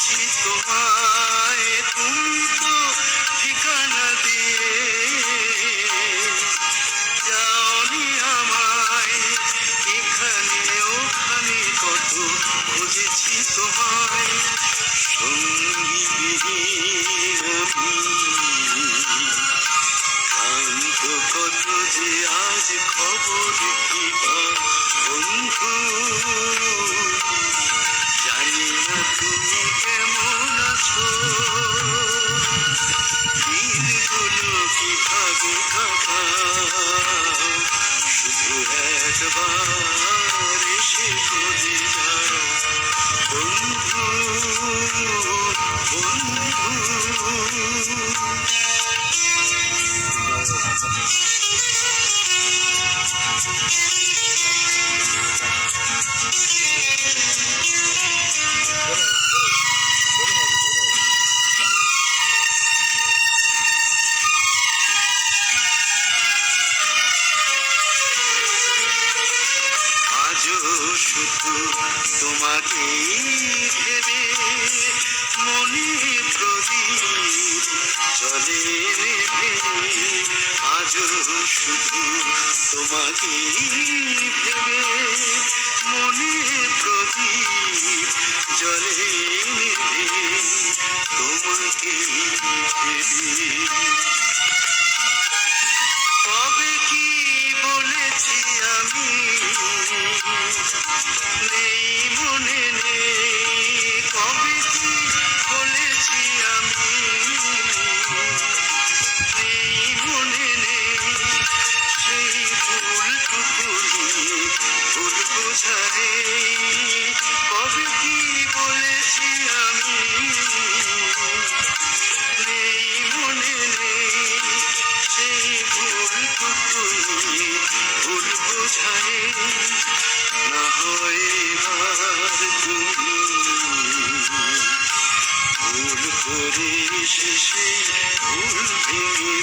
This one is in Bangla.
খুঁজেছি তোমায়, তুমি তো ঠিকানা দিয়ে যাওনি আমায়। এখানে ওখানে কত খুঁজেছি তোমায়, সঙ্গীবিহীন আমি ক্লান্ত। কত যে আজ খবর কি পাও বন্ধু, জানি না তুমি কেমন আছো। দিনগুলো কিভাবে কাটাও, শুধু একবার এসে বলে যাও বন্ধু, বন্ধু। আজও শুধু তোমাকেই ভেবে মনে প্রদীপ জলে নেভে। আজও শুধু তোমাকেই ভেবে মনে প্রদীপ জলে নেভে, তোমাকেই ভেবে। কবে কি বলেছি আমি, নেই মনে নেই। কবে কি বলেছি আমি, নেই মনে নেই। সেই ভুলটুকুনি ভুল বোঝাই। কবে কি বলেছি আমি, নেই মনে নেই। সেই ভুলটুকুনি ভুল বোঝাই। না হয় এবার তুমি ভুল করে শেষে ভুল ভেঙে